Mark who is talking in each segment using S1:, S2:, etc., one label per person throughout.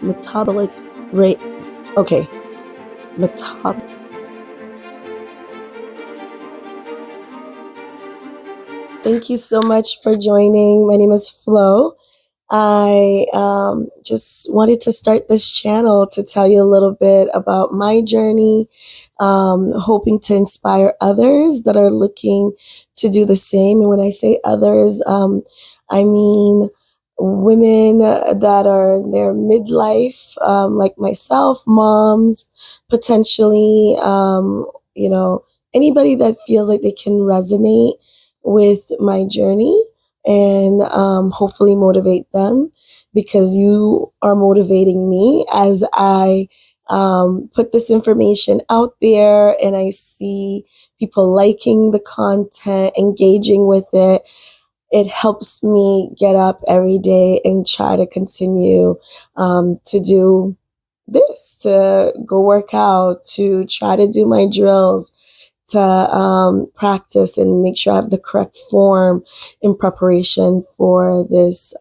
S1: metabolic rate. Okay, metab. Thank you so much for joining. My name is Flo. I just wanted to start this channel to tell you a little bit about my journey, hoping to inspire others that are looking to do the same. And when I say others, I mean women that are in their midlife, like myself, moms, potentially, anybody that feels like they can resonate with my journey and hopefully motivate them, because you are motivating me as I put this information out there and I see people liking the content, engaging with it. It helps me get up every day and try to continue to do this, to go work out, to try to do my drills, to practice and make sure I have the correct form in preparation for this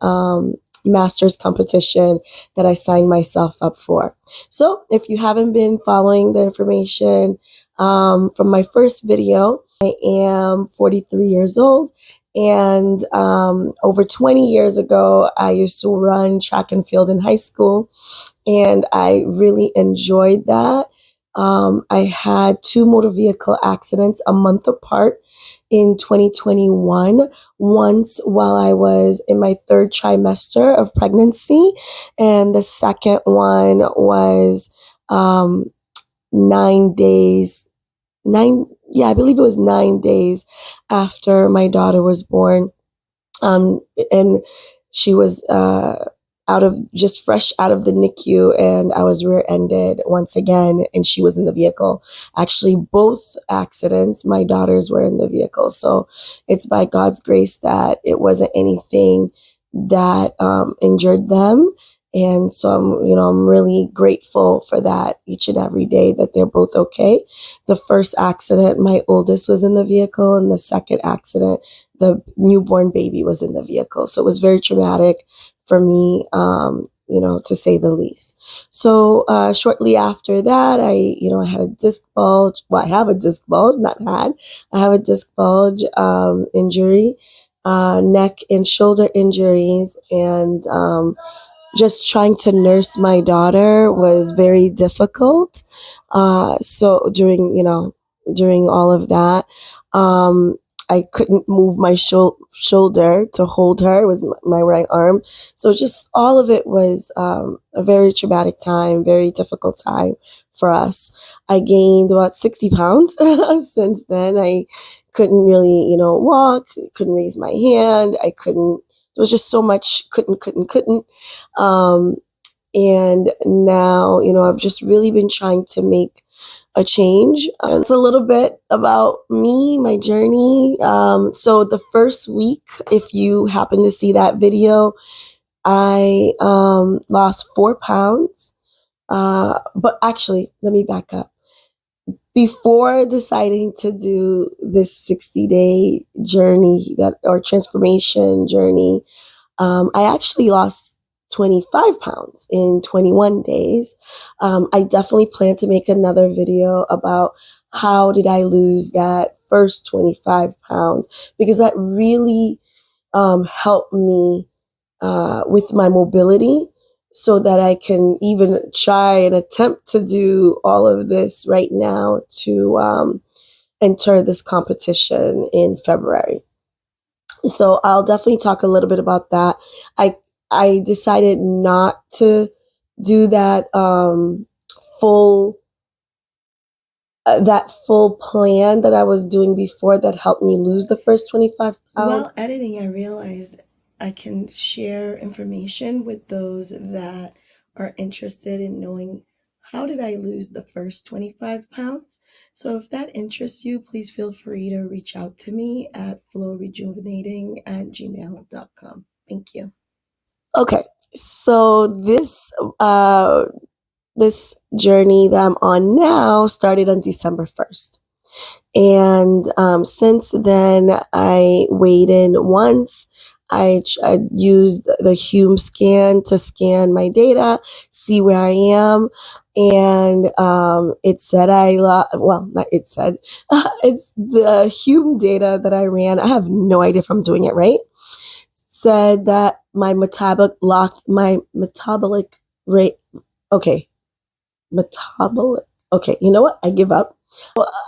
S1: master's competition that I signed myself up for. So if you haven't been following the information from my first video, I am 43 years old. And over 20 years ago, I used to run track and field in high school, and I really enjoyed that. I had two motor vehicle accidents a month apart in 2021. Once while I was in my third trimester of pregnancy, and the second one was 9 days, I believe it was 9 days after my daughter was born. And she was fresh out of the NICU, and I was rear-ended once again, and she was in the vehicle. Actually, both accidents, my daughters were in the vehicle. So it's by God's grace that it wasn't anything that injured them. And so I'm really grateful for that each and every day, that they're both okay. The first accident, my oldest was in the vehicle, and the second accident, the newborn baby was in the vehicle. So it was very traumatic for me, to say the least. So shortly after that, I had a disc bulge. Well, I have a disc bulge, not had. I have a disc bulge injury, neck and shoulder injuries, and just trying to nurse my daughter was very difficult. So during all of that, I couldn't move my shoulder to hold her. It was my right arm. So just all of it was a very traumatic time, very difficult time for us. I gained about 60 pounds since then. I couldn't really, walk, couldn't raise my hand. I couldn't, there was just so much couldn't. Um, and now, I've just really been trying to make a change. It's a little bit about me, my journey. So the first week, if you happen to see that video, I lost 4 pounds. But actually, let me back up. Before deciding to do this 60-day journey or transformation journey, I actually lost 25 pounds in 21 days. I definitely plan to make another video about how did I lose that first 25 pounds, because that really helped me with my mobility, so that I can even try and attempt to do all of this right now to enter this competition in February. So I'll definitely talk a little bit about that. I decided not to do that full plan that I was doing before that helped me lose the first 25 pounds. While editing, I realized I can share information with those that are interested in knowing how did I lose the first 25 pounds. So if that interests you, please feel free to reach out to me at flowrejuvenating@gmail.com. Thank you. Okay, so this journey that I'm on now started on December 1st. And since then, I weighed in once. I used the Hume scan to scan my data, see where I am, and it said well, not it said, it's the Hume data that I ran. I have no idea if I'm doing it right. Said that my metabolic rate, okay, metabolic, okay, you know what? I give up.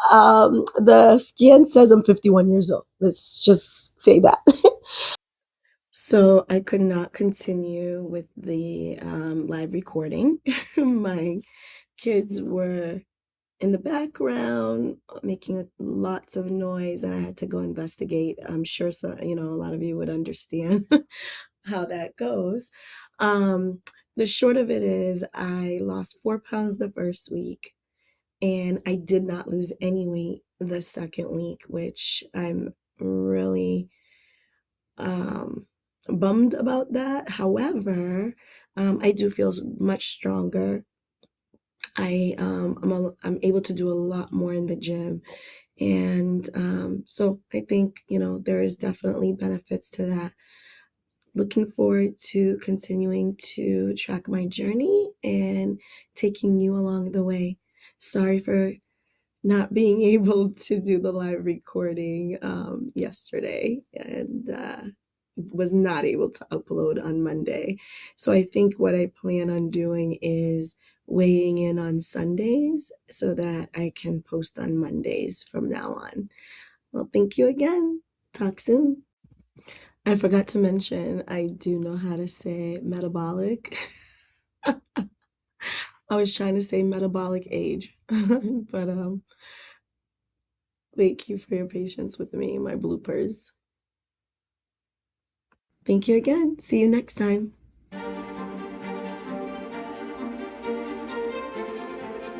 S1: The scan says I'm 51 years old. Let's just say that. So I could not continue with the live recording. My kids were in the background making lots of noise, and I had to go investigate. I'm sure a lot of you would understand how that goes. Um, the short of it is, I lost 4 pounds the first week, and I did not lose any weight the second week, which I'm really um, bummed about that. However, I do feel much stronger. I'm able to do a lot more in the gym, and so I think there is definitely benefits to that. Looking forward to continuing to track my journey and taking you along the way. Sorry for not being able to do the live recording yesterday, and was not able to upload on Monday. So I think what I plan on doing is weighing in on Sundays so that I can post on Mondays from now on. Well, thank you again. Talk soon. I forgot to mention, I do know how to say metabolic. I was trying to say metabolic age, but thank you for your patience with me, my bloopers. Thank you again. See you next time.